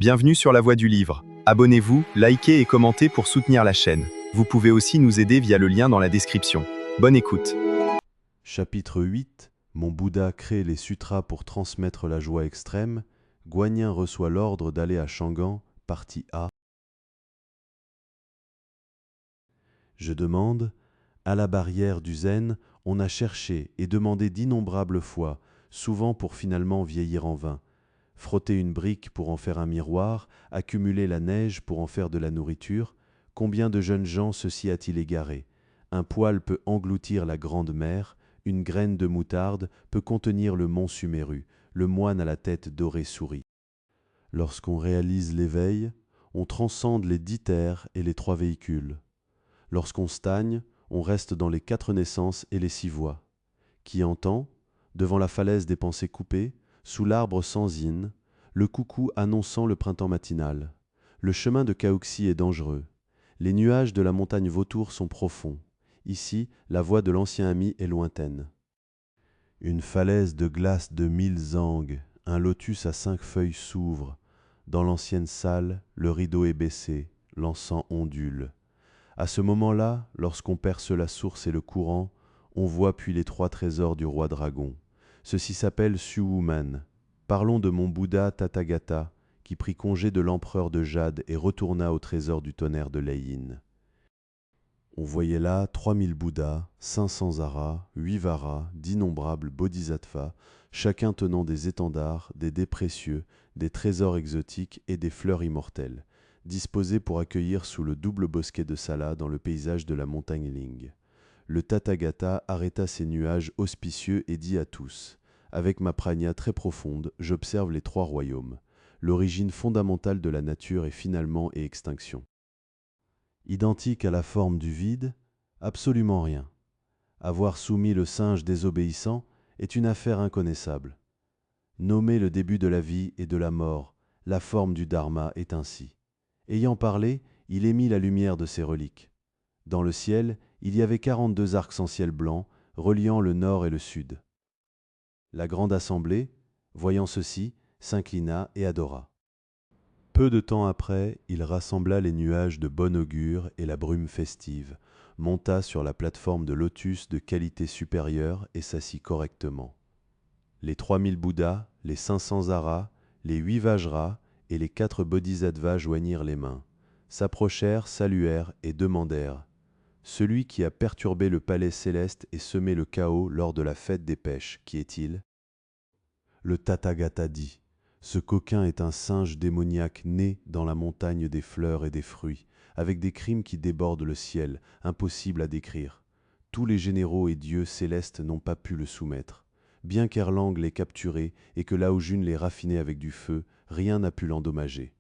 Bienvenue sur La Voix du Livre. Abonnez-vous, likez et commentez pour soutenir la chaîne. Vous pouvez aussi nous aider via le lien dans la description. Bonne écoute. Chapitre 8. Mon Bouddha crée les sutras pour transmettre la joie extrême. Guanyin reçoit l'ordre d'aller à Shangan, partie A. Je demande, à la barrière du zen, on a cherché et demandé d'innombrables fois, souvent pour finalement vieillir en vain. Frotter une brique pour en faire un miroir, accumuler la neige pour en faire de la nourriture, combien de jeunes gens ceci a-t-il égaré? Un poil peut engloutir la grande mer, une graine de moutarde peut contenir le mont Suméru, le moine à la tête dorée sourit. Lorsqu'on réalise l'éveil, on transcende les 10 terres et les 3 véhicules. Lorsqu'on stagne, on reste dans les 4 naissances et les 6 voies. Qui entend, devant la falaise des pensées coupées, sous l'arbre sans yin, le coucou annonçant le printemps matinal. Le chemin de Caoxy est dangereux. Les nuages de la montagne vautour sont profonds. Ici, la voix de l'ancien ami est lointaine. Une falaise de glace de 1000 angues, un lotus à 5 feuilles s'ouvre. Dans l'ancienne salle, le rideau est baissé, l'encens ondule. À ce moment-là, lorsqu'on perce la source et le courant, on voit puis les 3 trésors du roi dragon. Ceci s'appelle Suwuman. Parlons de mon Bouddha Tathagata, qui prit congé de l'empereur de Jade et retourna au trésor du tonnerre de Lei-Yin. On voyait là 3000 Bouddhas, 500 Aras, 8 Varas, d'innombrables Bodhisattvas, chacun tenant des étendards, des dés précieux, des trésors exotiques et des fleurs immortelles, disposés pour accueillir sous le double bosquet de Sala dans le paysage de la montagne Ling. Le Tathagata arrêta ses nuages auspicieux et dit à tous, « Avec ma prajna très profonde, j'observe les 3 royaumes. L'origine fondamentale de la nature est finalement et extinction. Identique à la forme du vide, absolument rien. Avoir soumis le singe désobéissant est une affaire inconnaissable. Nommer le début de la vie et de la mort, la forme du dharma est ainsi. Ayant parlé, il émit la lumière de ses reliques. Dans le ciel, il y avait 42 arcs-en-ciel blancs, reliant le nord et le sud. La grande assemblée, voyant ceci, s'inclina et adora. Peu de temps après, il rassembla les nuages de bon augure et la brume festive, monta sur la plateforme de lotus de qualité supérieure et s'assit correctement. Les 3000 Bouddhas, les 500 Aras, les 8 Vajras et les 4 Bodhisattvas joignirent les mains, s'approchèrent, saluèrent et demandèrent « Celui qui a perturbé le palais céleste et semé le chaos lors de la fête des pêches, qui est-il » Le Tathagata dit « Ce coquin est un singe démoniaque né dans la montagne des fleurs et des fruits, avec des crimes qui débordent le ciel, impossible à décrire. Tous les généraux et dieux célestes n'ont pas pu le soumettre. Bien qu'Erlang l'ait capturé et que Laojun l'ait raffiné avec du feu, rien n'a pu l'endommager.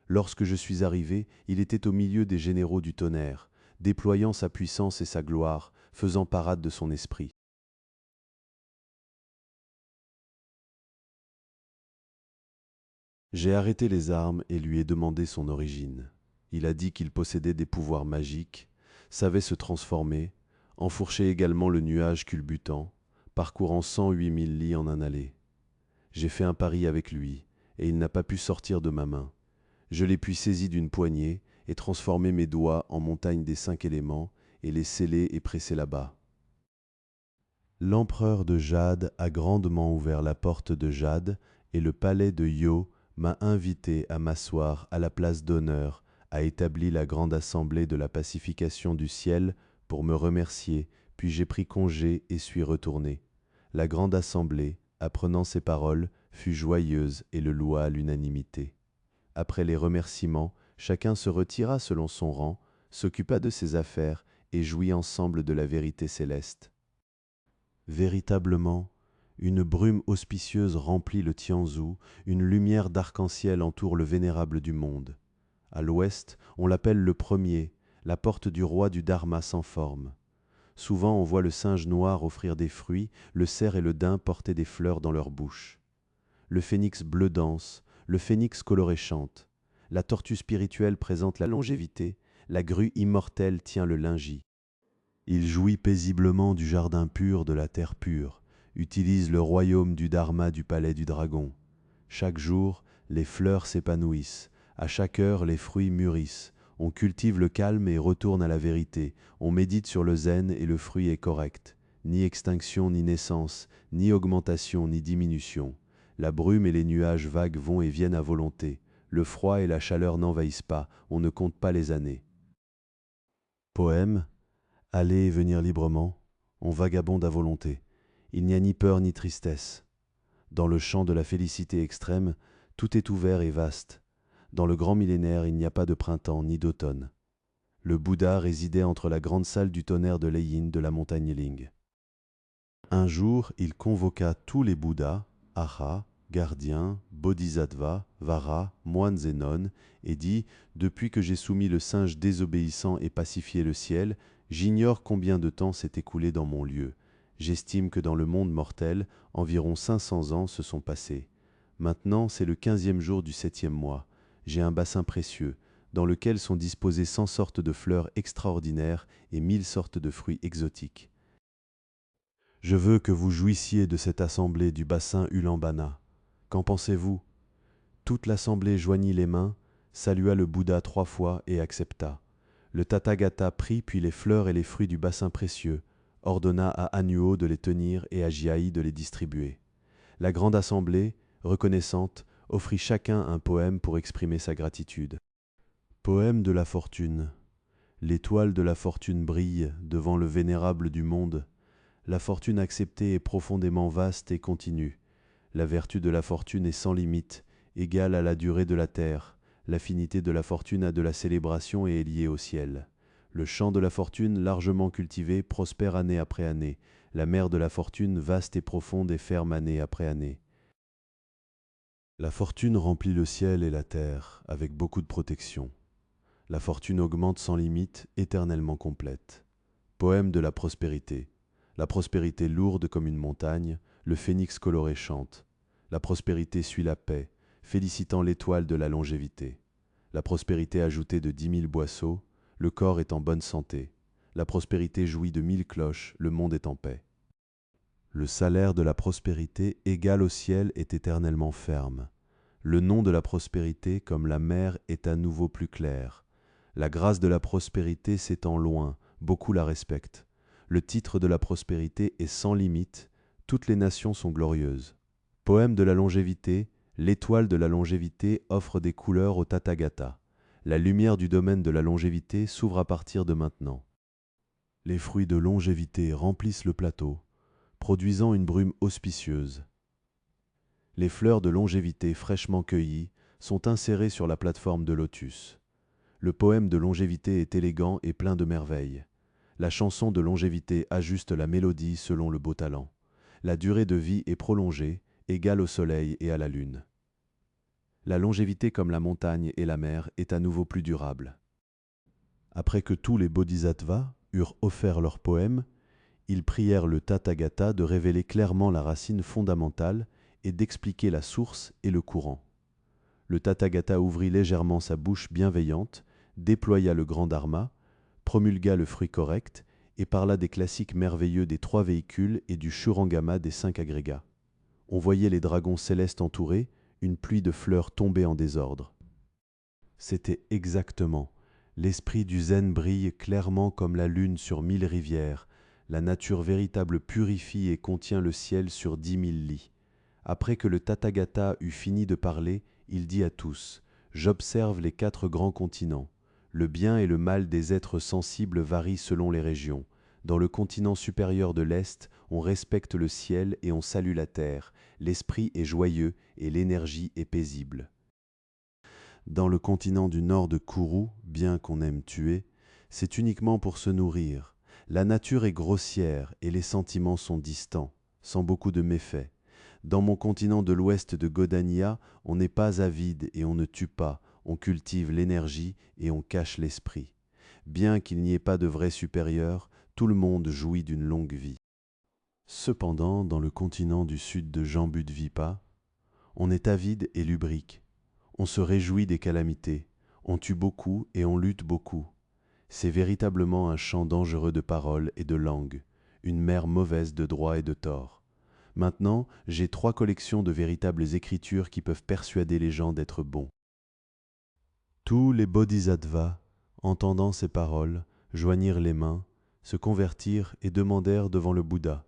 Lorsque je suis arrivé, il était au milieu des généraux du tonnerre, déployant sa puissance et sa gloire, faisant parade de son esprit. J'ai arrêté les armes et lui ai demandé son origine. Il a dit qu'il possédait des pouvoirs magiques, savait se transformer, enfourcher également le nuage culbutant, parcourant 108 000 lits en un aller. J'ai fait un pari avec lui, et il n'a pas pu sortir de ma main. Je l'ai puis saisi d'une poignée et transformé mes doigts en montagnes des 5 éléments et les sceller et presser là-bas. L'empereur de Jade a grandement ouvert la porte de Jade et le palais de Yo m'a invité à m'asseoir à la place d'honneur, a établi la grande assemblée de la pacification du ciel pour me remercier, puis j'ai pris congé et suis retourné. La grande assemblée, apprenant ces paroles, fut joyeuse et le loua à l'unanimité. Après les remerciements, chacun se retira selon son rang, s'occupa de ses affaires et jouit ensemble de la vérité céleste. Véritablement, une brume auspicieuse remplit le Tianzhu, une lumière d'arc-en-ciel entoure le vénérable du monde. À l'ouest, on l'appelle le premier, la porte du roi du Dharma sans forme. Souvent on voit le singe noir offrir des fruits, le cerf et le daim porter des fleurs dans leur bouche. Le phénix bleu danse, le phénix coloré chante. La tortue spirituelle présente la longévité, la grue immortelle tient le lingis. Il jouit paisiblement du jardin pur de la terre pure, utilise le royaume du Dharma du palais du dragon. Chaque jour, les fleurs s'épanouissent, À chaque heure, les fruits mûrissent. On cultive le calme et retourne à la vérité. On médite sur le zen et le fruit est correct. Ni extinction ni naissance, ni augmentation ni diminution. La brume et les nuages vagues vont et viennent à volonté. Le froid et la chaleur n'envahissent pas, on ne compte pas les années. Poème, aller et venir librement, on vagabonde à volonté. Il n'y a ni peur ni tristesse. Dans le champ de la félicité extrême, tout est ouvert et vaste. Dans le grand millénaire, il n'y a pas de printemps ni d'automne. Le Bouddha résidait entre la grande salle du tonnerre de Lei de la montagne Ling. Un jour, il convoqua tous les Bouddhas, Aha, gardiens, bodhisattvas, varas, moines et nonnes, et dit « Depuis que j'ai soumis le singe désobéissant et pacifié le ciel, j'ignore combien de temps s'est écoulé dans mon lieu. J'estime que dans le monde mortel, environ 500 ans se sont passés. Maintenant, c'est le 15e jour du 7e mois. J'ai un bassin précieux, dans lequel sont disposées 100 sortes de fleurs extraordinaires et 1000 sortes de fruits exotiques. Je veux que vous jouissiez de cette assemblée du bassin Ulambana. Qu'en pensez-vous ? Toute l'assemblée joignit les mains, salua le Bouddha 3 fois et accepta. Le Tathagata prit puis les fleurs et les fruits du bassin précieux, ordonna à Anuo de les tenir et à Jiai de les distribuer. La grande assemblée, reconnaissante, offrit chacun un poème pour exprimer sa gratitude. Poème de la fortune. L'étoile de la fortune brille devant le vénérable du monde. La fortune acceptée est profondément vaste et continue. La vertu de la fortune est sans limite, égale à la durée de la terre. L'affinité de la fortune a de la célébration et est liée au ciel. Le champ de la fortune, largement cultivé, prospère année après année. La mer de la fortune, vaste et profonde, et ferme année après année. La fortune remplit le ciel et la terre, avec beaucoup de protection. La fortune augmente sans limite, éternellement complète. Poème de la prospérité. La prospérité lourde comme une montagne, le phénix coloré chante. La prospérité suit la paix, félicitant l'étoile de la longévité. La prospérité ajoutée de 10 000 boisseaux, le corps est en bonne santé. La prospérité jouit de 1000 cloches, le monde est en paix. Le salaire de la prospérité égal au ciel est éternellement ferme. Le nom de la prospérité, comme la mer, est à nouveau plus clair. La grâce de la prospérité s'étend loin, beaucoup la respectent. Le titre de la prospérité est sans limite, toutes les nations sont glorieuses. Poème de la longévité, l'étoile de la longévité offre des couleurs au Tathagata. La lumière du domaine de la longévité s'ouvre à partir de maintenant. Les fruits de longévité remplissent le plateau, produisant une brume auspicieuse. Les fleurs de longévité fraîchement cueillies sont insérées sur la plateforme de lotus. Le poème de longévité est élégant et plein de merveilles. La chanson de longévité ajuste la mélodie selon le beau talent. La durée de vie est prolongée, égale au soleil et à la lune. La longévité comme la montagne et la mer est à nouveau plus durable. Après que tous les bodhisattvas eurent offert leurs poèmes, ils prièrent le Tathagata de révéler clairement la racine fondamentale et d'expliquer la source et le courant. Le Tathagata ouvrit légèrement sa bouche bienveillante, déploya le grand dharma, promulgua le fruit correct et parla des classiques merveilleux des 3 véhicules et du Shurangama des 5 agrégats. On voyait les dragons célestes entourés, une pluie de fleurs tombait en désordre. C'était exactement. L'esprit du zen brille clairement comme la lune sur 1000 rivières. La nature véritable purifie et contient le ciel sur 10 000 lits. Après que le Tathagata eut fini de parler, il dit à tous « J'observe les 4 grands continents. Le bien et le mal des êtres sensibles varient selon les régions. Dans le continent supérieur de l'Est, on respecte le ciel et on salue la terre. L'esprit est joyeux et l'énergie est paisible. Dans le continent du nord de Kourou, bien qu'on aime tuer, c'est uniquement pour se nourrir. La nature est grossière et les sentiments sont distants, sans beaucoup de méfaits. Dans mon continent de l'ouest de Godania, on n'est pas avide et on ne tue pas, on cultive l'énergie et on cache l'esprit. Bien qu'il n'y ait pas de vrai supérieur, tout le monde jouit d'une longue vie. Cependant, dans le continent du sud de Jambudvipa, on est avide et lubrique. On se réjouit des calamités, on tue beaucoup et on lutte beaucoup. C'est véritablement un champ dangereux de paroles et de langues, une mer mauvaise de droit et de tort. Maintenant, j'ai 3 collections de véritables écritures qui peuvent persuader les gens d'être bons. Tous les bodhisattvas, entendant ces paroles, joignirent les mains, se convertirent et demandèrent devant le Bouddha.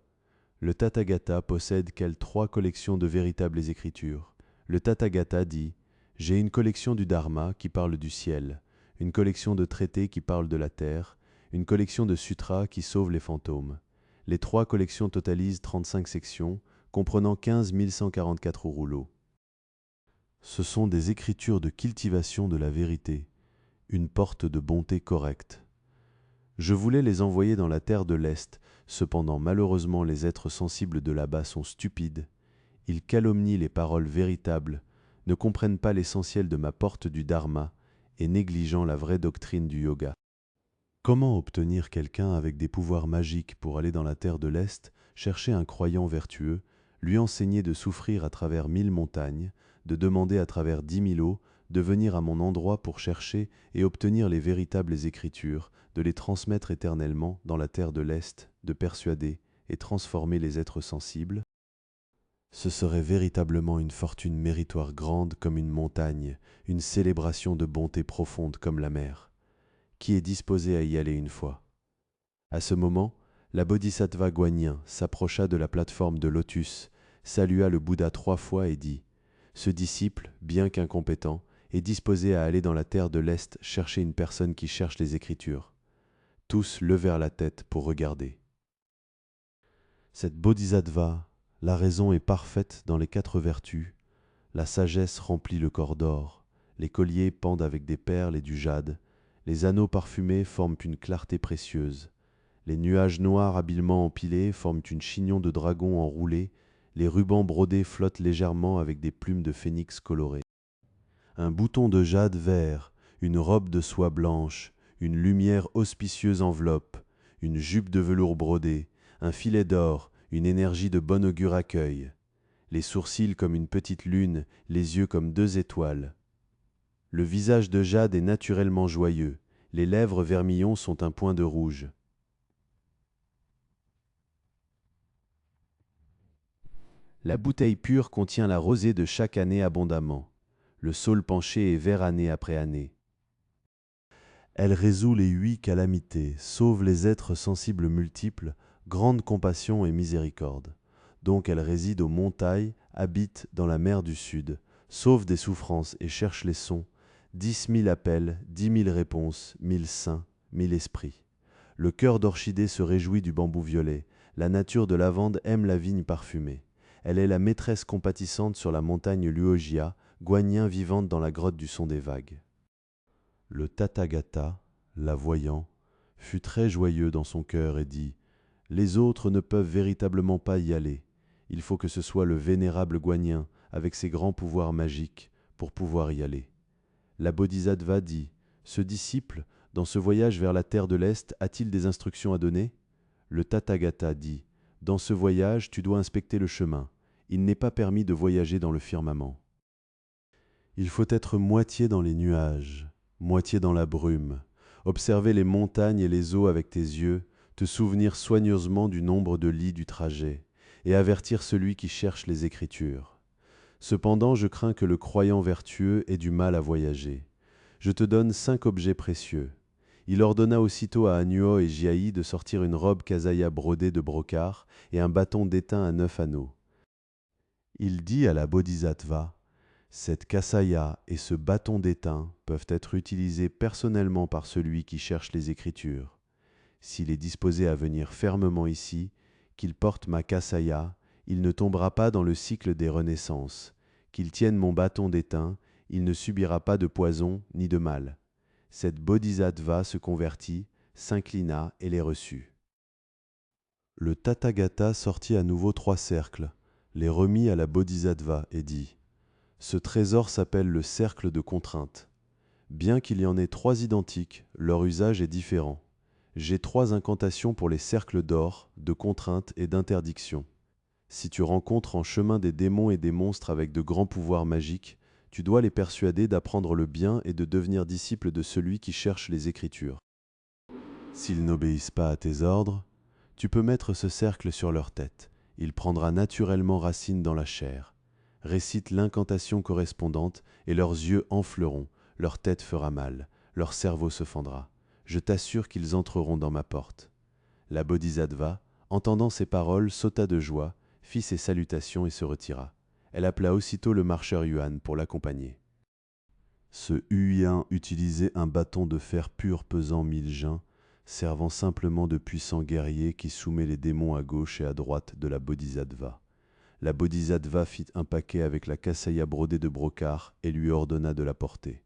Le Tathagata possède quelles 3 collections de véritables écritures? Le Tathagata dit « J'ai une collection du Dharma qui parle du ciel, une collection de traités qui parlent de la terre, une collection de sutras qui sauvent les fantômes. Les 3 collections totalisent 35 sections, comprenant 15 144 rouleaux. Ce sont des écritures de cultivation de la vérité, une porte de bonté correcte. Je voulais les envoyer dans la terre de l'Est, cependant malheureusement les êtres sensibles de là-bas sont stupides. Ils calomnient les paroles véritables, ne comprennent pas l'essentiel de ma porte du Dharma et négligeant la vraie doctrine du yoga. Comment obtenir quelqu'un avec des pouvoirs magiques pour aller dans la terre de l'Est, chercher un croyant vertueux, lui enseigner de souffrir à travers 1000 montagnes, de demander à travers 10 000 eaux, de venir à mon endroit pour chercher et obtenir les véritables écritures, de les transmettre éternellement dans la terre de l'Est, de persuader et transformer les êtres sensibles? Ce serait véritablement une fortune méritoire grande comme une montagne, une célébration de bonté profonde comme la mer. Qui est disposé à y aller une fois? À ce moment, la bodhisattva Guanyin s'approcha de la plateforme de lotus, salua le Bouddha 3 fois et dit « Ce disciple, bien qu'incompétent, est disposé à aller dans la terre de l'Est chercher une personne qui cherche les Écritures. » Tous levèrent la tête pour regarder. Cette bodhisattva, la raison est parfaite dans les 4 vertus, la sagesse remplit le corps d'or, les colliers pendent avec des perles et du jade, les anneaux parfumés forment une clarté précieuse, les nuages noirs habilement empilés forment une chignon de dragon enroulé, les rubans brodés flottent légèrement avec des plumes de phénix colorées. Un bouton de jade vert, une robe de soie blanche, une lumière auspicieuse enveloppe, une jupe de velours brodé, un filet d'or, une énergie de bon augure accueille, les sourcils comme une petite lune, les yeux comme 2 étoiles. Le visage de jade est naturellement joyeux, les lèvres vermillon sont un point de rouge. La bouteille pure contient la rosée de chaque année abondamment. Le saule penché est vert année après année. Elle résout les 8 calamités, sauve les êtres sensibles multiples, grande compassion et miséricorde. Donc elle réside aux montagnes, habite dans la mer du Sud, sauve des souffrances et cherche les sons. 10 000 appels, 10 000 réponses, 1000 saints, 1000 esprits. Le cœur d'orchidée se réjouit du bambou violet, la nature de lavande aime la vigne parfumée. Elle est la maîtresse compatissante sur la montagne Luogia, Guanyin vivante dans la grotte du son des vagues. Le Tathagata, la voyant, fut très joyeux dans son cœur et dit « Les autres ne peuvent véritablement pas y aller. Il faut que ce soit le vénérable Guanyin, avec ses grands pouvoirs magiques, pour pouvoir y aller. » La bodhisattva dit « Ce disciple, dans ce voyage vers la terre de l'Est, a-t-il des instructions à donner ?» Le Tathagata dit « Dans ce voyage, tu dois inspecter le chemin. Il n'est pas permis de voyager dans le firmament. Il faut être moitié dans les nuages, moitié dans la brume, observer les montagnes et les eaux avec tes yeux, te souvenir soigneusement du nombre de lits du trajet, et avertir celui qui cherche les Écritures. Cependant, je crains que le croyant vertueux ait du mal à voyager. Je te donne 5 objets précieux. » Il ordonna aussitôt à Anuo et Jiayi de sortir une robe kasaya brodée de brocart et un bâton d'étain à 9 anneaux. Il dit à la bodhisattva « Cette kasaya et ce bâton d'étain peuvent être utilisés personnellement par celui qui cherche les Écritures. S'il est disposé à venir fermement ici, qu'il porte ma kasaya, il ne tombera pas dans le cycle des renaissances. Qu'il tienne mon bâton d'étain, il ne subira pas de poison ni de mal. » Cette bodhisattva se convertit, s'inclina et les reçut. Le Tathagata sortit à nouveau 3 cercles, les remit à la bodhisattva et dit « Ce trésor s'appelle le cercle de contrainte. Bien qu'il y en ait 3 identiques, leur usage est différent. J'ai 3 incantations pour les cercles d'or, de contrainte et d'interdiction. Si tu rencontres en chemin des démons et des monstres avec de grands pouvoirs magiques, tu dois les persuader d'apprendre le bien et de devenir disciple de celui qui cherche les Écritures. S'ils n'obéissent pas à tes ordres, tu peux mettre ce cercle sur leur tête. Il prendra naturellement racine dans la chair. Récite l'incantation correspondante et leurs yeux enfleront, leur tête fera mal, leur cerveau se fendra. Je t'assure qu'ils entreront dans ma porte. » La Bodhisattva, entendant ces paroles, sauta de joie, fit ses salutations et se retira. Elle appela aussitôt le marcheur Yuan pour l'accompagner. Ce Huyan utilisait un bâton de fer pur pesant 1000 jins, servant simplement de puissant guerrier qui soumet les démons à gauche et à droite de la Bodhisattva. La Bodhisattva fit un paquet avec la kassaya brodée de brocart et lui ordonna de la porter.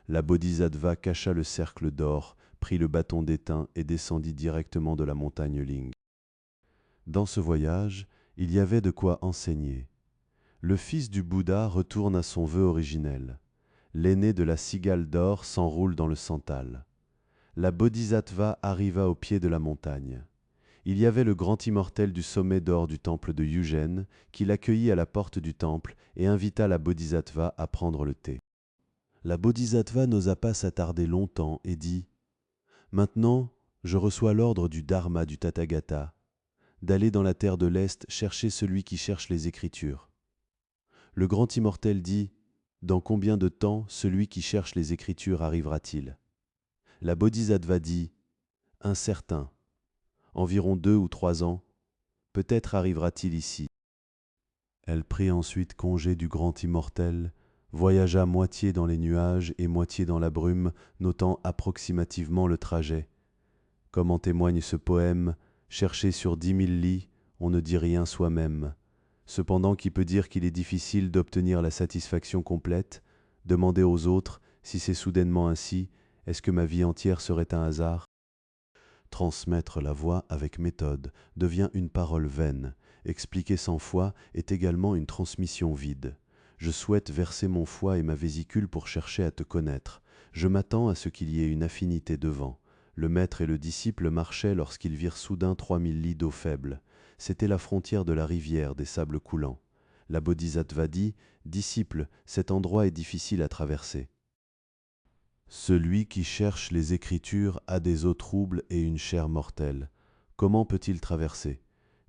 La Bodhisattva cacha le cercle d'or, prit le bâton d'étain et descendit directement de la montagne Ling. Dans ce voyage, il y avait de quoi enseigner. Le fils du Bouddha retourne à son vœu originel. L'aîné de la cigale d'or s'enroule dans le santal. La Bodhisattva arriva au pied de la montagne. Il y avait le grand immortel du sommet d'or du temple de Yūgen qui l'accueillit à la porte du temple et invita la Bodhisattva à prendre le thé. La Bodhisattva n'osa pas s'attarder longtemps et dit « Maintenant, je reçois l'ordre du Dharma du Tathagata, d'aller dans la terre de l'Est chercher celui qui cherche les Écritures. » Le grand immortel dit « Dans combien de temps celui qui cherche les Écritures arrivera-t-il » La Bodhisattva dit « Incertain. Environ 2 ou 3 ans, peut-être arrivera-t-il ici. » Elle prit ensuite congé du grand immortel, voyagea moitié dans les nuages et moitié dans la brume, notant approximativement le trajet. Comme en témoigne ce poème, chercher sur 10 000 lits, on ne dit rien soi-même. Cependant, qui peut dire qu'il est difficile d'obtenir la satisfaction complète, demander aux autres, si c'est soudainement ainsi, est-ce que ma vie entière serait un hasard? Transmettre la voix avec méthode devient une parole vaine. Expliquer sans foi est également une transmission vide. Je souhaite verser mon foie et ma vésicule pour chercher à te connaître. Je m'attends à ce qu'il y ait une affinité devant. Le maître et le disciple marchaient lorsqu'ils virent soudain 3000 lits d'eau faible. C'était la frontière de la rivière des sables coulants. La Bodhisattva dit « Disciple, cet endroit est difficile à traverser. » Celui qui cherche les Écritures a des eaux troubles et une chair mortelle. Comment peut-il traverser?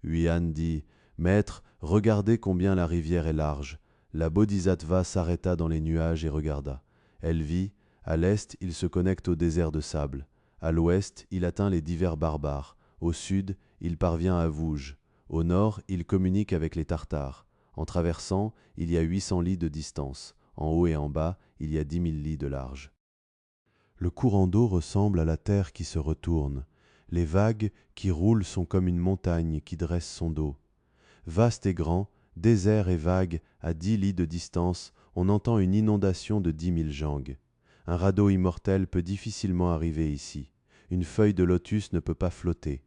Huyan dit « Maître, regardez combien la rivière est large. » La Bodhisattva s'arrêta dans les nuages et regarda. Elle vit, à l'est, il se connecte au désert de sable. À l'ouest, il atteint les divers barbares. Au sud, il parvient à Vouge. Au nord, il communique avec les Tartares. En traversant, il y a 800 lits de distance. En haut et en bas, il y a 10 000 lits de large. Le courant d'eau ressemble à la terre qui se retourne. Les vagues qui roulent sont comme une montagne qui dresse son dos. Vaste et grand, désert et vague, à 10 lits de distance, on entend une inondation de 10 000 jangues. Un radeau immortel peut difficilement arriver ici. Une feuille de lotus ne peut pas flotter.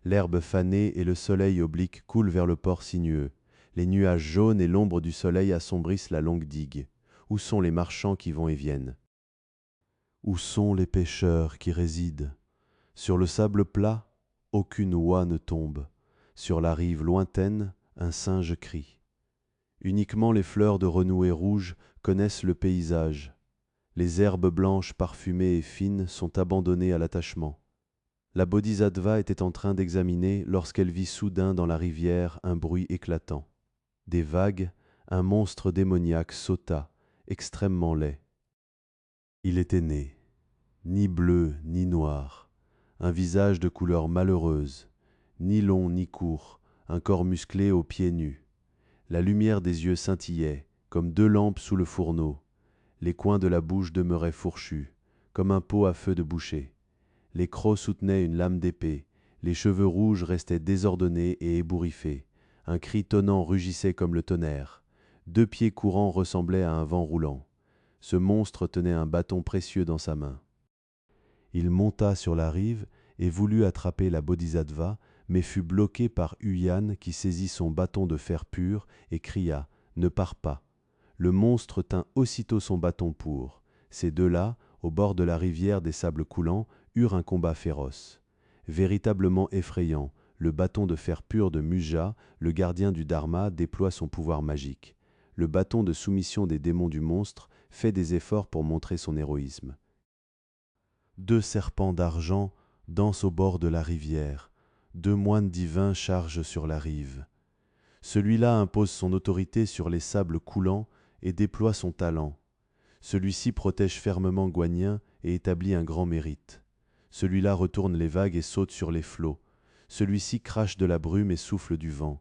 L'herbe fanée et le soleil oblique coulent vers le port sinueux. Les nuages jaunes et l'ombre du soleil assombrissent la longue digue. Où sont les marchands qui vont et viennent? Où sont les pêcheurs qui résident? Sur le sable plat, aucune oie ne tombe. Sur la rive lointaine, un singe crie. Uniquement les fleurs de renouée rouge connaissent le paysage. Les herbes blanches parfumées et fines sont abandonnées à l'attachement. La Bodhisattva était en train d'examiner lorsqu'elle vit soudain dans la rivière un bruit éclatant. Des vagues, un monstre démoniaque sauta, extrêmement laid. Il était né, ni bleu ni noir, un visage de couleur malheureuse, ni long ni court, un corps musclé aux pieds nus. La lumière des yeux scintillait, comme 2 lampes sous le fourneau. Les coins de la bouche demeuraient fourchus, comme un pot à feu de boucher. Les crocs soutenaient une lame d'épée, les cheveux rouges restaient désordonnés et ébouriffés. Un cri tonnant rugissait comme le tonnerre. 2 pieds courants ressemblaient à un vent roulant. Ce monstre tenait un bâton précieux dans sa main. Il monta sur la rive et voulut attraper la Bodhisattva, mais fut bloqué par Huyan qui saisit son bâton de fer pur et cria « Ne pars pas !» Le monstre tint aussitôt son bâton pour. Ces deux-là, au bord de la rivière des sables coulants, eurent un combat féroce. Véritablement effrayant, le bâton de fer pur de Muja, le gardien du Dharma, déploie son pouvoir magique. Le bâton de soumission des démons du monstre fait des efforts pour montrer son héroïsme. 2 serpents d'argent dansent au bord de la rivière. 2 moines divins chargent sur la rive. Celui-là impose son autorité sur les sables coulants et déploie son talent. Celui-ci protège fermement Guanyin et établit un grand mérite. Celui-là retourne les vagues et saute sur les flots. Celui-ci crache de la brume et souffle du vent.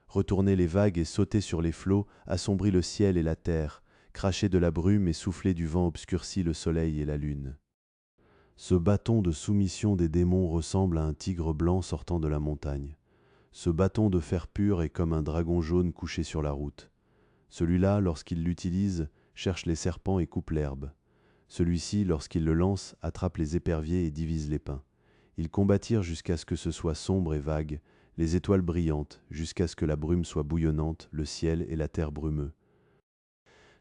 Retourner les vagues et sauter sur les flots assombrit le ciel et la terre. Cracher de la brume et souffler du vent obscurcit le soleil et la lune. Ce bâton de soumission des démons ressemble à un tigre blanc sortant de la montagne. Ce bâton de fer pur est comme un dragon jaune couché sur la route. Celui-là, lorsqu'il l'utilise, cherche les serpents et coupe l'herbe. Celui-ci, lorsqu'il le lance, attrape les éperviers et divise les pins. Ils combattirent jusqu'à ce que ce soit sombre et vague, les étoiles brillantes, jusqu'à ce que la brume soit bouillonnante, le ciel et la terre brumeux.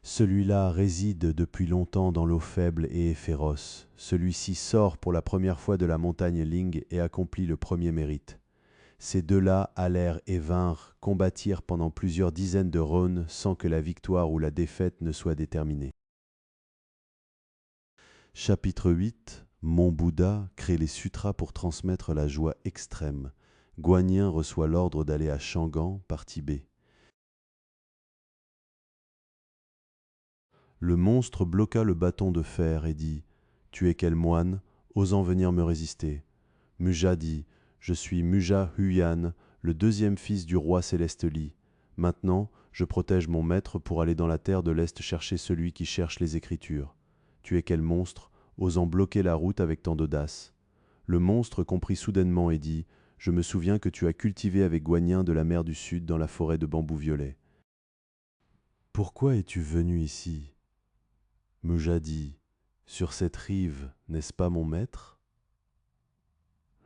Celui-là réside depuis longtemps dans l'eau faible et est féroce. Celui-ci sort pour la première fois de la montagne Ling et accomplit le premier mérite. Ces deux-là allèrent et vinrent, combattirent pendant plusieurs dizaines de rônes sans que la victoire ou la défaite ne soit déterminée. Chapitre 8. Mon Bouddha crée les sutras pour transmettre la joie extrême. Guanyin reçoit l'ordre d'aller à Shangan, partie B. Le monstre bloqua le bâton de fer et dit « Tu es quel moine, osant venir me résister ?» Muja dit « Je suis Muja Huyan, le deuxième fils du roi céleste Li. Maintenant, je protège mon maître pour aller dans la terre de l'Est chercher celui qui cherche les Écritures. Tu es quel monstre, osant bloquer la route avec tant d'audace ?» Le monstre comprit soudainement et dit « Je me souviens que tu as cultivé avec Guanyin de la mer du Sud dans la forêt de bambous violets. Pourquoi es-tu venu ici ?» Muja dit « Sur cette rive, n'est-ce pas mon maître ?»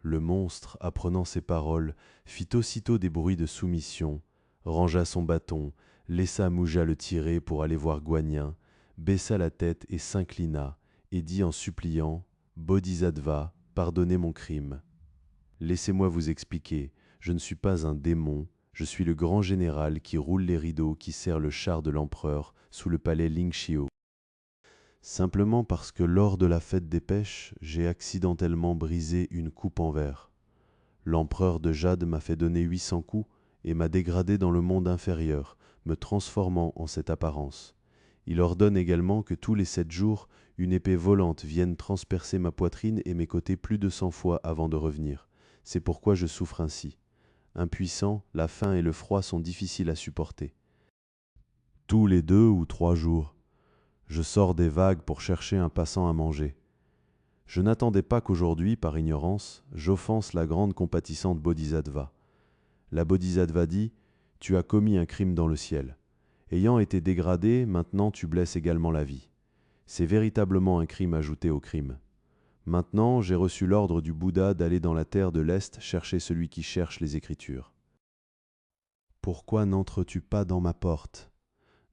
Le monstre, apprenant ces paroles, fit aussitôt des bruits de soumission, rangea son bâton, laissa Muja le tirer pour aller voir Guanyin, baissa la tête et s'inclina, et dit en suppliant « Bodhisattva, pardonnez mon crime. Laissez-moi vous expliquer, je ne suis pas un démon, je suis le grand général qui roule les rideaux qui sert le char de l'empereur sous le palais Lingxiu. Simplement parce que lors de la fête des pêches, j'ai accidentellement brisé une coupe en verre. L'empereur de Jade m'a fait donner 800 coups et m'a dégradé dans le monde inférieur, me transformant en cette apparence. Il ordonne également que tous les 7 jours, une épée volante vienne transpercer ma poitrine et mes côtés plus de 100 fois avant de revenir. C'est pourquoi je souffre ainsi. Impuissant, la faim et le froid sont difficiles à supporter. Tous les 2 ou 3 jours, je sors des vagues pour chercher un passant à manger. Je n'attendais pas qu'aujourd'hui, par ignorance, j'offense la grande compatissante Bodhisattva. La Bodhisattva dit « Tu as commis un crime dans le ciel. Ayant été dégradé, maintenant tu blesses également la vie. C'est véritablement un crime ajouté au crime. Maintenant, j'ai reçu l'ordre du Bouddha d'aller dans la terre de l'Est chercher celui qui cherche les Écritures. Pourquoi n'entres-tu pas dans ma porte ?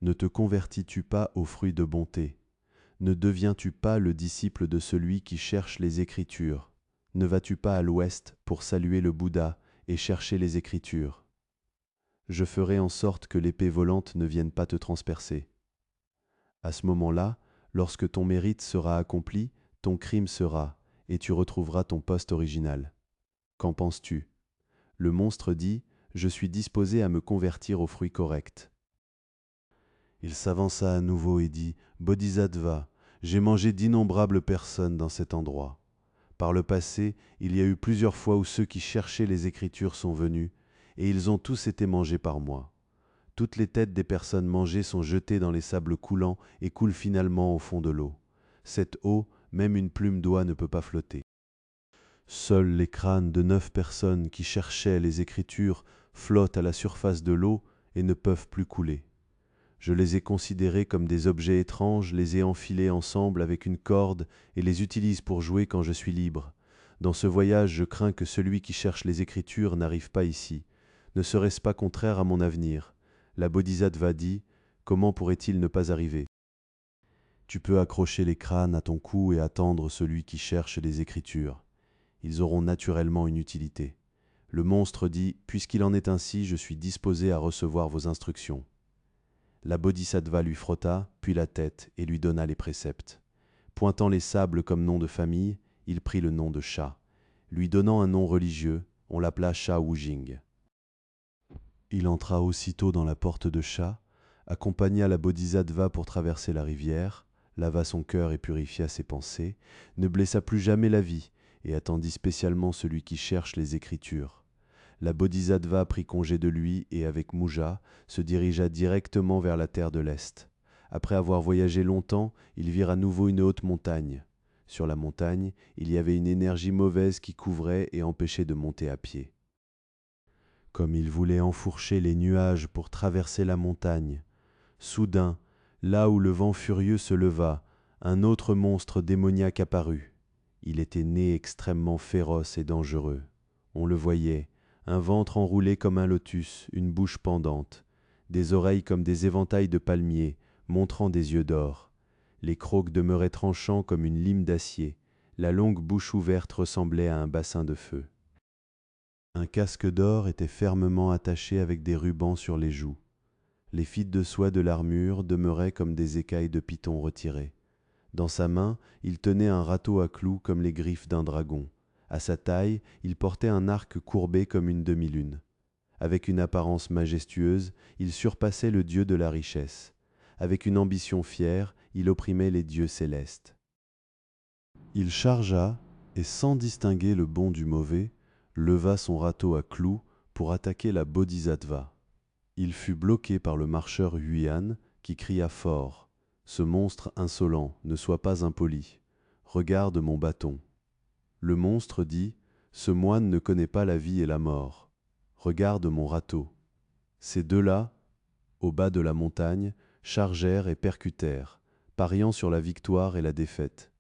Ne te convertis-tu pas aux fruits de bonté ? Ne deviens-tu pas le disciple de celui qui cherche les Écritures ? Ne vas-tu pas à l'ouest pour saluer le Bouddha et chercher les Écritures ? Je ferai en sorte que l'épée volante ne vienne pas te transpercer. À ce moment-là, lorsque ton mérite sera accompli, ton crime sera, et tu retrouveras ton poste original. Qu'en penses-tu ? Le monstre dit « Je suis disposé à me convertir aux fruits corrects. » Il s'avança à nouveau et dit « Bodhisattva, j'ai mangé d'innombrables personnes dans cet endroit. Par le passé, il y a eu plusieurs fois où ceux qui cherchaient les Écritures sont venus, et ils ont tous été mangés par moi. Toutes les têtes des personnes mangées sont jetées dans les sables coulants et coulent finalement au fond de l'eau. Cette eau, même une plume d'oie ne peut pas flotter. Seuls les crânes de 9 personnes qui cherchaient les Écritures flottent à la surface de l'eau et ne peuvent plus couler. Je les ai considérés comme des objets étranges, les ai enfilés ensemble avec une corde et les utilise pour jouer quand je suis libre. Dans ce voyage, je crains que celui qui cherche les Écritures n'arrive pas ici. Ne serait-ce pas contraire à mon avenir ? La Bodhisattva dit « Comment pourrait-il ne pas arriver ?» Tu peux accrocher les crânes à ton cou et attendre celui qui cherche les Écritures. Ils auront naturellement une utilité. Le monstre dit « Puisqu'il en est ainsi, je suis disposé à recevoir vos instructions. » La Bodhisattva lui frotta, puis la tête, et lui donna les préceptes. Pointant les sables comme nom de famille, il prit le nom de Sha. Lui donnant un nom religieux, on l'appela Sha Wujing. Il entra aussitôt dans la porte de Sha, accompagna la Bodhisattva pour traverser la rivière, lava son cœur et purifia ses pensées, ne blessa plus jamais la vie et attendit spécialement celui qui cherche les Écritures. La Bodhisattva prit congé de lui et avec Muja se dirigea directement vers la terre de l'Est. Après avoir voyagé longtemps, ils virent à nouveau une haute montagne. Sur la montagne, il y avait une énergie mauvaise qui couvrait et empêchait de monter à pied. Comme il voulait enfourcher les nuages pour traverser la montagne, soudain, là où le vent furieux se leva, un autre monstre démoniaque apparut. Il était né extrêmement féroce et dangereux. On le voyait, un ventre enroulé comme un lotus, une bouche pendante, des oreilles comme des éventails de palmiers, montrant des yeux d'or. Les crocs demeuraient tranchants comme une lime d'acier. La longue bouche ouverte ressemblait à un bassin de feu. Un casque d'or était fermement attaché avec des rubans sur les joues. Les fites de soie de l'armure demeuraient comme des écailles de python retirées. Dans sa main, il tenait un râteau à clous comme les griffes d'un dragon. À sa taille, il portait un arc courbé comme une demi-lune. Avec une apparence majestueuse, il surpassait le dieu de la richesse. Avec une ambition fière, il opprimait les dieux célestes. Il chargea, et sans distinguer le bon du mauvais, leva son râteau à clous pour attaquer la Bodhisattva. Il fut bloqué par le marcheur Huyan, qui cria fort « Ce monstre insolent, ne sois pas impoli. Regarde mon bâton. » Le monstre dit « Ce moine ne connaît pas la vie et la mort. Regarde mon râteau. » Ces deux-là, au bas de la montagne, chargèrent et percutèrent, pariant sur la victoire et la défaite.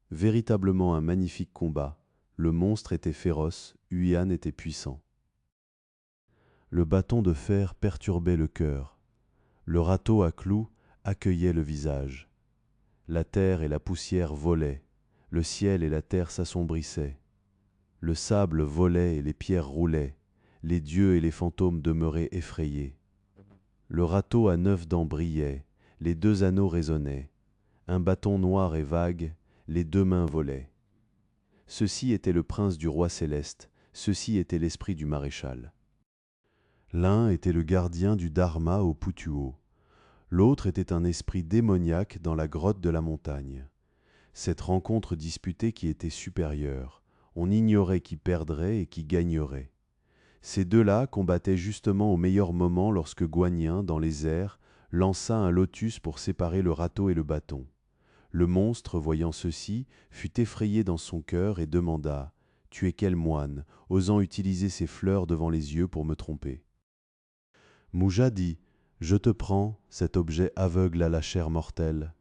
Véritablement un magnifique combat. Le monstre était féroce, Huyan était puissant. Le bâton de fer perturbait le cœur. Le râteau à clous accueillait le visage. La terre et la poussière volaient. Le ciel et la terre s'assombrissaient. Le sable volait et les pierres roulaient. Les dieux et les fantômes demeuraient effrayés. Le râteau à 9 dents brillait. Les 2 anneaux résonnaient. Un bâton noir et vague, les 2 mains volaient. Ceci était le prince du roi céleste, ceci était l'esprit du maréchal. L'un était le gardien du Dharma au Putuo, l'autre était un esprit démoniaque dans la grotte de la montagne. Cette rencontre disputée qui était supérieure, on ignorait qui perdrait et qui gagnerait. Ces deux-là combattaient justement au meilleur moment lorsque Guanyin, dans les airs, lança un lotus pour séparer le râteau et le bâton. Le monstre, voyant ceci, fut effrayé dans son cœur et demanda « Tu es quel moine, osant utiliser ces fleurs devant les yeux pour me tromper ?» Muja dit « Je te prends, cet objet aveugle à la chair mortelle.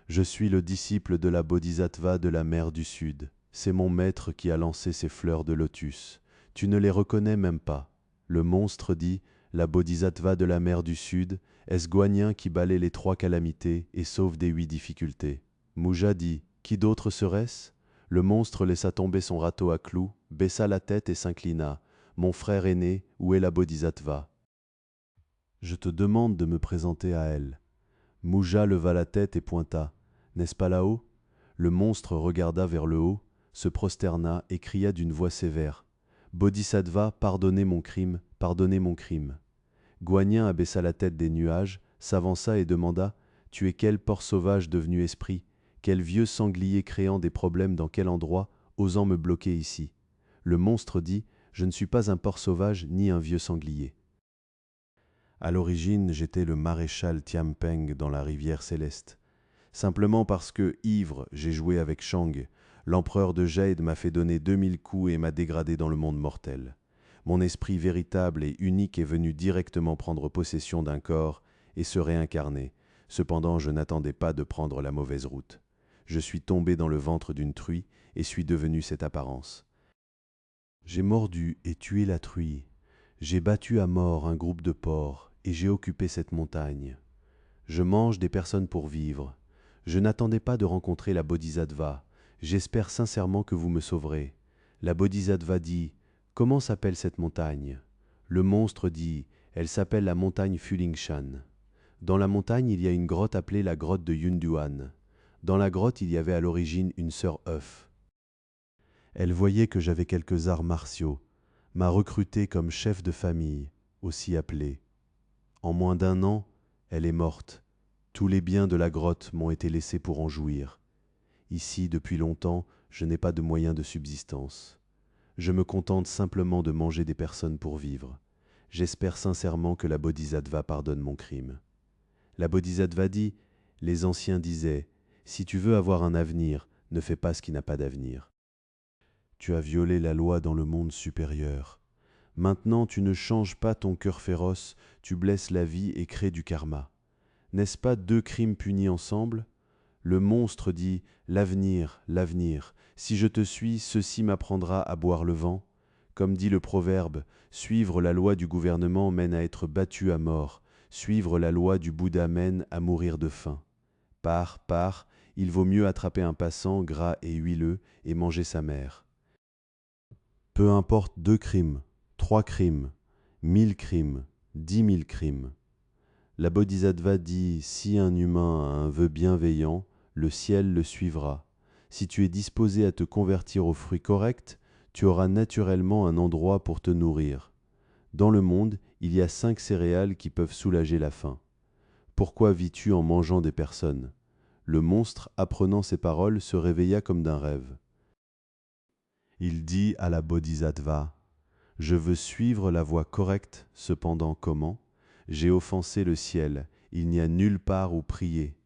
Je suis le disciple de la Bodhisattva de la mer du Sud. C'est mon maître qui a lancé ces fleurs de lotus. Tu ne les reconnais même pas. » Le monstre dit « La Bodhisattva de la mer du Sud, est-ce Guanyin qui balaie les 3 calamités et sauve des 8 difficultés ?» Muja dit « Qui d'autre serait-ce » Le monstre laissa tomber son râteau à clous, baissa la tête et s'inclina. « Mon frère aîné, où est la Bodhisattva ?» Je te demande de me présenter à elle. Muja leva la tête et pointa. N'est-ce pas là-haut ? Le monstre regarda vers le haut, se prosterna et cria d'une voix sévère. Bodhisattva, pardonnez mon crime, pardonnez mon crime. Guanyin abaissa la tête des nuages, s'avança et demanda « Tu es quel porc sauvage devenu esprit ? Quel vieux sanglier créant des problèmes dans quel endroit, osant me bloquer ici ?» Le monstre dit « Je ne suis pas un porc sauvage ni un vieux sanglier. À l'origine, j'étais le maréchal Tianpeng dans la rivière céleste. Simplement parce que, ivre, j'ai joué avec Shang, l'empereur de Jade m'a fait donner 2000 coups et m'a dégradé dans le monde mortel. Mon esprit véritable et unique est venu directement prendre possession d'un corps et se réincarner. Cependant, je n'attendais pas de prendre la mauvaise route. Je suis tombé dans le ventre d'une truie et suis devenu cette apparence. J'ai mordu et tué la truie. J'ai battu à mort un groupe de porcs et j'ai occupé cette montagne. Je mange des personnes pour vivre. Je n'attendais pas de rencontrer la Bodhisattva. J'espère sincèrement que vous me sauverez. La Bodhisattva dit « Comment s'appelle cette montagne ?» Le monstre dit « Elle s'appelle la montagne Fulingshan. » Dans la montagne, il y a une grotte appelée la grotte de Yunduan. Dans la grotte, il y avait à l'origine une sœur œuf. Elle voyait que j'avais quelques arts martiaux, m'a recruté comme chef de famille, aussi appelé. En moins d'1 an, elle est morte, Tous les biens de la grotte m'ont été laissés pour en jouir. Ici, depuis longtemps, je n'ai pas de moyens de subsistance. Je me contente simplement de manger des personnes pour vivre. J'espère sincèrement que la Bodhisattva pardonne mon crime. La Bodhisattva dit, les anciens disaient, si tu veux avoir un avenir, ne fais pas ce qui n'a pas d'avenir. Tu as violé la loi dans le monde supérieur. Maintenant tu ne changes pas ton cœur féroce, tu blesses la vie et crées du karma. N'est-ce pas deux crimes punis ensemble? Le monstre dit, l'avenir, l'avenir, si je te suis, ceci m'apprendra à boire le vent. Comme dit le proverbe, suivre la loi du gouvernement mène à être battu à mort, suivre la loi du Bouddha mène à mourir de faim. Pars, il vaut mieux attraper un passant gras et huileux et manger sa mère. Peu importe 2 crimes, 3 crimes, 1000 crimes, 10 000 crimes. La Bodhisattva dit, si un humain a un vœu bienveillant, le ciel le suivra. Si tu es disposé à te convertir aux fruits corrects, tu auras naturellement un endroit pour te nourrir. Dans le monde, il y a 5 céréales qui peuvent soulager la faim. Pourquoi vis-tu en mangeant des personnes? Le monstre, apprenant ces paroles, se réveilla comme d'un rêve. Il dit à la Bodhisattva, « Je veux suivre la voie correcte, cependant comment? J'ai offensé le ciel, il n'y a nulle part où prier. »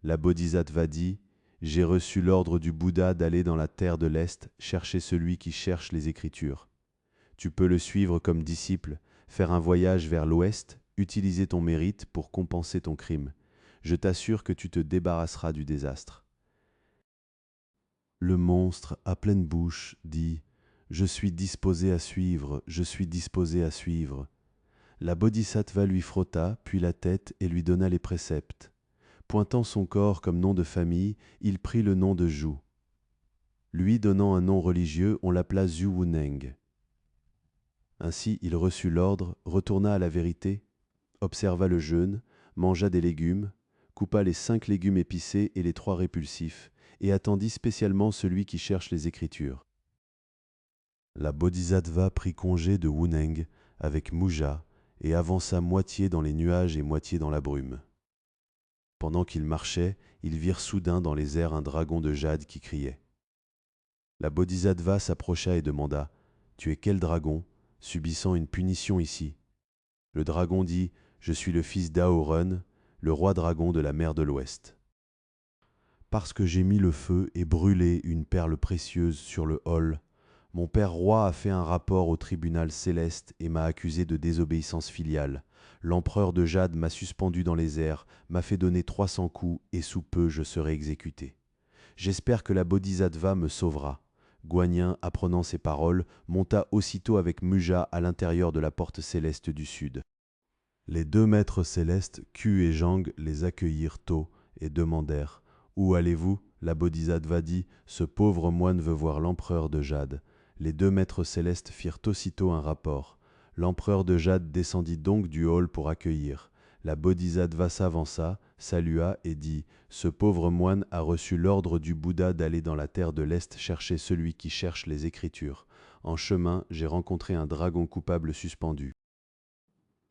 La Bodhisattva dit, « J'ai reçu l'ordre du Bouddha d'aller dans la terre de l'Est chercher celui qui cherche les Écritures. Tu peux le suivre comme disciple, faire un voyage vers l'Ouest, utiliser ton mérite pour compenser ton crime. Je t'assure que tu te débarrasseras du désastre. » Le monstre, à pleine bouche, dit « Je suis disposé à suivre, je suis disposé à suivre. » La Bodhisattva lui frotta, puis la tête, et lui donna les préceptes. Pointant son corps comme nom de famille, il prit le nom de Zhu. Lui donnant un nom religieux, on l'appela Zhu Wuneng. Ainsi il reçut l'ordre, retourna à la vérité, observa le jeûne, mangea des légumes, coupa les 5 légumes épicés et les 3 répulsifs, et attendit spécialement celui qui cherche les Écritures. La Bodhisattva prit congé de Wuneng avec Muja et avança moitié dans les nuages et moitié dans la brume. Pendant qu'ils marchaient, ils virent soudain dans les airs un dragon de jade qui criait. La Bodhisattva s'approcha et demanda « Tu es quel dragon, subissant une punition ici ?» Le dragon dit « Je suis le fils d'Aoren, le roi dragon de la mer de l'Ouest. Parce que j'ai mis le feu et brûlé une perle précieuse sur le hol, mon père roi a fait un rapport au tribunal céleste et m'a accusé de désobéissance filiale. L'empereur de Jade m'a suspendu dans les airs, m'a fait donner 300 coups et sous peu je serai exécuté. J'espère que la Bodhisattva me sauvera. » Guanyin, apprenant ces paroles, monta aussitôt avec Muja à l'intérieur de la porte céleste du sud. Les 2 maîtres célestes, Ku et Zhang, les accueillirent tôt et demandèrent « Où allez-vous » La Bodhisattva dit « Ce pauvre moine veut voir l'empereur de Jade. » Les 2 maîtres célestes firent aussitôt un rapport. L'empereur de Jade descendit donc du hall pour accueillir. La Bodhisattva s'avança, salua et dit « Ce pauvre moine a reçu l'ordre du Bouddha d'aller dans la terre de l'Est chercher celui qui cherche les Écritures. En chemin, j'ai rencontré un dragon coupable suspendu.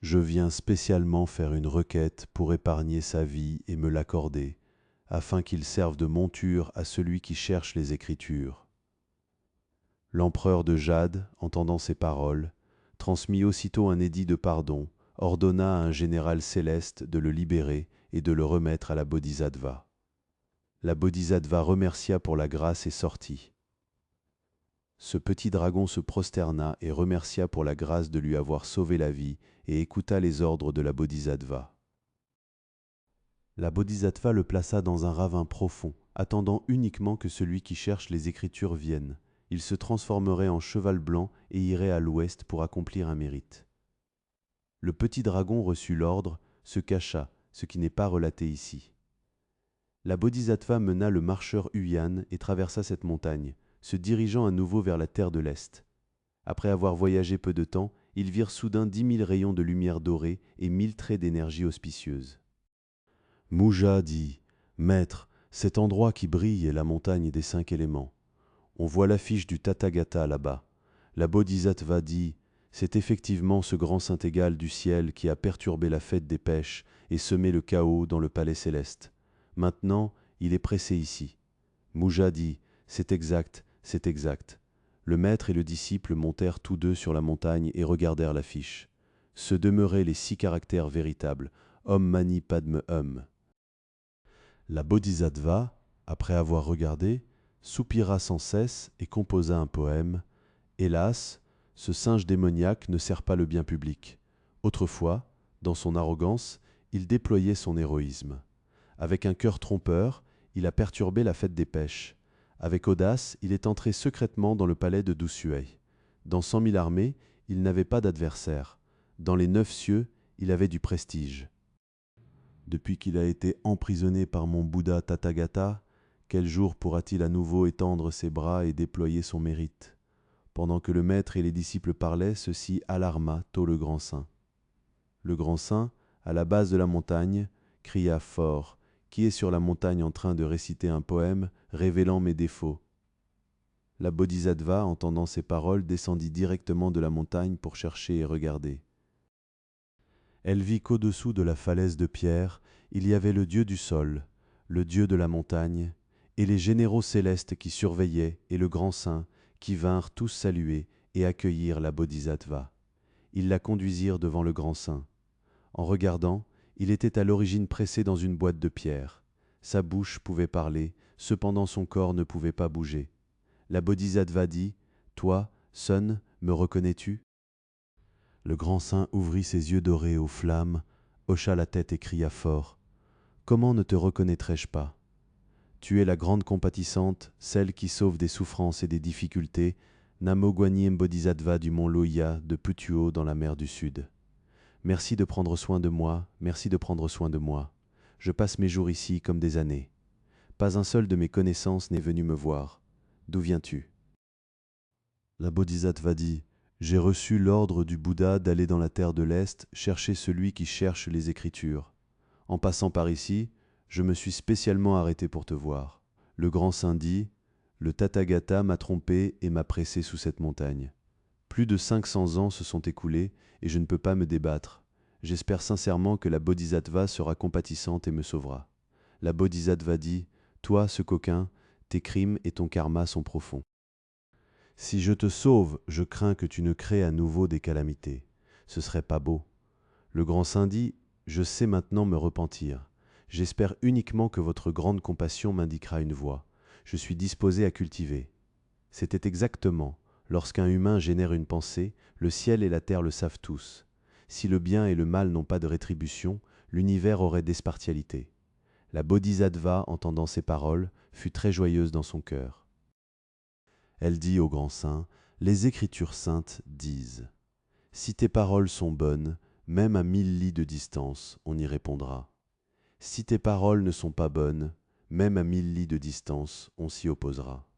Je viens spécialement faire une requête pour épargner sa vie et me l'accorder, afin qu'il serve de monture à celui qui cherche les Écritures. » L'empereur de Jade, entendant ces paroles, transmit aussitôt un édit de pardon, ordonna à un général céleste de le libérer et de le remettre à la Bodhisattva. La Bodhisattva remercia pour la grâce et sortit. Ce petit dragon se prosterna et remercia pour la grâce de lui avoir sauvé la vie et écouta les ordres de la Bodhisattva. La Bodhisattva le plaça dans un ravin profond, attendant uniquement que celui qui cherche les Écritures vienne. Il se transformerait en cheval blanc et irait à l'ouest pour accomplir un mérite. Le petit dragon reçut l'ordre, se cacha, ce qui n'est pas relaté ici. La Bodhisattva mena le marcheur Huyan et traversa cette montagne, se dirigeant à nouveau vers la terre de l'Est. Après avoir voyagé peu de temps, ils virent soudain 10 000 rayons de lumière dorée et 1000 traits d'énergie auspicieuse. Muja dit « Maître, cet endroit qui brille est la montagne des 5 éléments. On voit l'affiche du Tathagata là-bas. » La Bodhisattva dit « C'est effectivement ce grand saint égal du ciel qui a perturbé la fête des pêches et semé le chaos dans le palais céleste. Maintenant, il est pressé ici. Mouja dit « C'est exact, c'est exact ». Le maître et le disciple montèrent tous deux sur la montagne et regardèrent l'affiche. Se demeuraient les 6 caractères véritables, Om Mani Padme Hum. La Bodhisattva, après avoir regardé, soupira sans cesse et composa un poème. Hélas, ce singe démoniaque ne sert pas le bien public. Autrefois, dans son arrogance, il déployait son héroïsme. Avec un cœur trompeur, il a perturbé la fête des pêches. Avec audace, il est entré secrètement dans le palais de Dushuai. Dans 100 000 armées, il n'avait pas d'adversaire. Dans les 9 cieux, il avait du prestige. Depuis qu'il a été emprisonné par mon Bouddha Tathagata, quel jour pourra-t-il à nouveau étendre ses bras et déployer son mérite? Pendant que le maître et les disciples parlaient, ceci alarma tôt le grand saint. Le grand saint, à la base de la montagne, cria fort « Qui est sur la montagne en train de réciter un poème révélant mes défauts ?» La Bodhisattva, entendant ces paroles, descendit directement de la montagne pour chercher et regarder. Elle vit qu'au-dessous de la falaise de pierre, il y avait le dieu du sol, le dieu de la montagne, et les généraux célestes qui surveillaient, et le grand saint, qui vinrent tous saluer et accueillir la Bodhisattva. Ils la conduisirent devant le grand saint. En regardant, il était à l'origine pressé dans une boîte de pierre. Sa bouche pouvait parler, cependant son corps ne pouvait pas bouger. La Bodhisattva dit « Toi, Sun, me reconnais-tu » Le grand saint ouvrit ses yeux dorés aux flammes, hocha la tête et cria fort « Comment ne te reconnaîtrais-je pas ? Tu es la grande compatissante, celle qui sauve des souffrances et des difficultés, Namo Guanyin Bodhisattva du mont Loya de Putuo dans la mer du Sud. Merci de prendre soin de moi, merci de prendre soin de moi. Je passe mes jours ici comme des années. Pas un seul de mes connaissances n'est venu me voir. D'où viens-tu » La Bodhisattva dit « J'ai reçu l'ordre du Bouddha d'aller dans la terre de l'Est chercher celui qui cherche les Écritures. En passant par ici, je me suis spécialement arrêté pour te voir. » Le grand saint dit « Le Tathagata m'a trompé et m'a pressé sous cette montagne. Plus de 500 ans se sont écoulés et je ne peux pas me débattre. J'espère sincèrement que la Bodhisattva sera compatissante et me sauvera. » La Bodhisattva dit « Toi, ce coquin, tes crimes et ton karma sont profonds. Si je te sauve, je crains que tu ne crées à nouveau des calamités. Ce serait pas beau. » Le grand saint dit « Je sais maintenant me repentir. J'espère uniquement que votre grande compassion m'indiquera une voie. Je suis disposé à cultiver. » C'était exactement. Lorsqu'un humain génère une pensée, le ciel et la terre le savent tous. Si le bien et le mal n'ont pas de rétribution, l'univers aurait d'espartialité. La Bodhisattva, entendant ces paroles, fut très joyeuse dans son cœur. Elle dit au grand saint, « Les Écritures saintes disent, si tes paroles sont bonnes, même à 1000 lis de distance, on y répondra. Si tes paroles ne sont pas bonnes, même à 1000 lis de distance, on s'y opposera.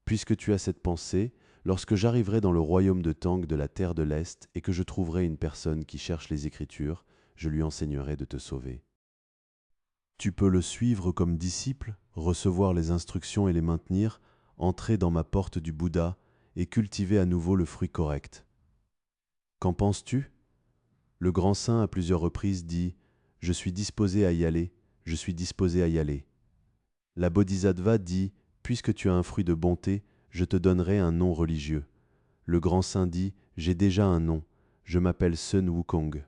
Puisque tu as cette pensée, lorsque j'arriverai dans le royaume de Tang de la terre de l'Est et que je trouverai une personne qui cherche les Écritures, je lui enseignerai de te sauver. » Tu peux le suivre comme disciple, recevoir les instructions et les maintenir, entrer dans ma porte du Bouddha et cultiver à nouveau le fruit correct. Qu'en penses-tu ? Le grand saint à plusieurs reprises dit « Je suis disposé à y aller, je suis disposé à y aller. » La Bodhisattva dit « Puisque tu as un fruit de bonté, je te donnerai un nom religieux. » Le grand saint dit « J'ai déjà un nom, je m'appelle Sun Wukong. »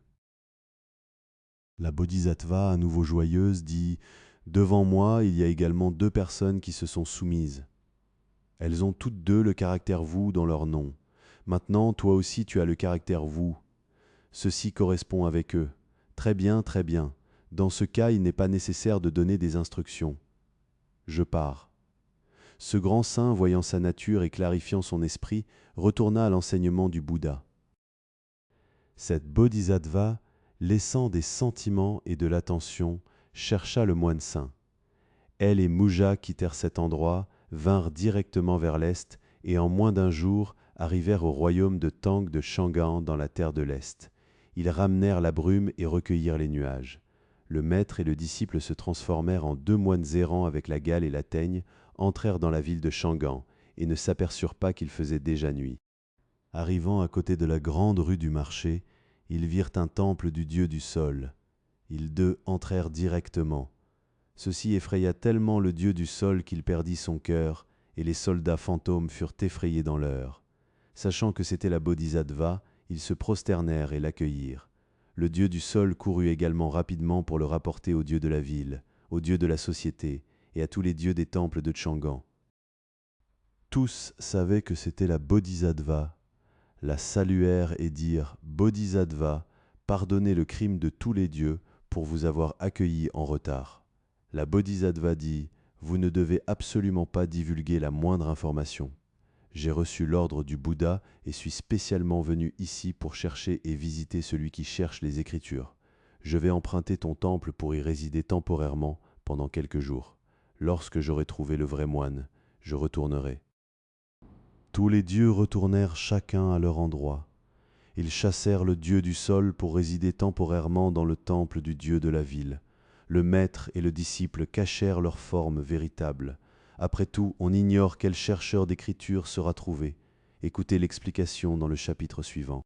La Bodhisattva, à nouveau joyeuse, dit « Devant moi, il y a également 2 personnes qui se sont soumises. Elles ont toutes 2 le caractère Wu dans leur nom. Maintenant, toi aussi tu as le caractère Wu. Ceci correspond avec eux. Très bien, très bien. Dans ce cas, il n'est pas nécessaire de donner des instructions. Je pars. » Ce grand saint, voyant sa nature et clarifiant son esprit, retourna à l'enseignement du Bouddha. Cette Bodhisattva, laissant des sentiments et de l'attention, chercha le moine saint. Elle et Mouja quittèrent cet endroit, vinrent directement vers l'Est et en moins d'1 jour arrivèrent au royaume de Tang de Shangan dans la terre de l'Est. Ils ramenèrent la brume et recueillirent les nuages. Le maître et le disciple se transformèrent en 2 moines errants avec la gale et la teigne, entrèrent dans la ville de Shangan et ne s'aperçurent pas qu'il faisait déjà nuit. Arrivant à côté de la grande rue du marché, ils virent un temple du dieu du sol. Ils deux entrèrent directement. Ceci effraya tellement le dieu du sol qu'il perdit son cœur, et les soldats fantômes furent effrayés dans leur. Sachant que c'était la Bodhisattva, ils se prosternèrent et l'accueillirent. Le dieu du sol courut également rapidement pour le rapporter au dieu de la ville, au dieu de la société, et à tous les dieux des temples de Changan. Tous savaient que c'était la Bodhisattva, la saluèrent et dirent « Bodhisattva, pardonnez le crime de tous les dieux pour vous avoir accueillis en retard. » La Bodhisattva dit « Vous ne devez absolument pas divulguer la moindre information. J'ai reçu l'ordre du Bouddha et suis spécialement venu ici pour chercher et visiter celui qui cherche les Écritures. Je vais emprunter ton temple pour y résider temporairement pendant quelques jours. Lorsque j'aurai trouvé le vrai moine, je retournerai. » Tous les dieux retournèrent chacun à leur endroit. Ils chassèrent le dieu du sol pour résider temporairement dans le temple du dieu de la ville. Le maître et le disciple cachèrent leur forme véritable. Après tout, on ignore quel chercheur d'écriture sera trouvé. Écoutez l'explication dans le chapitre suivant.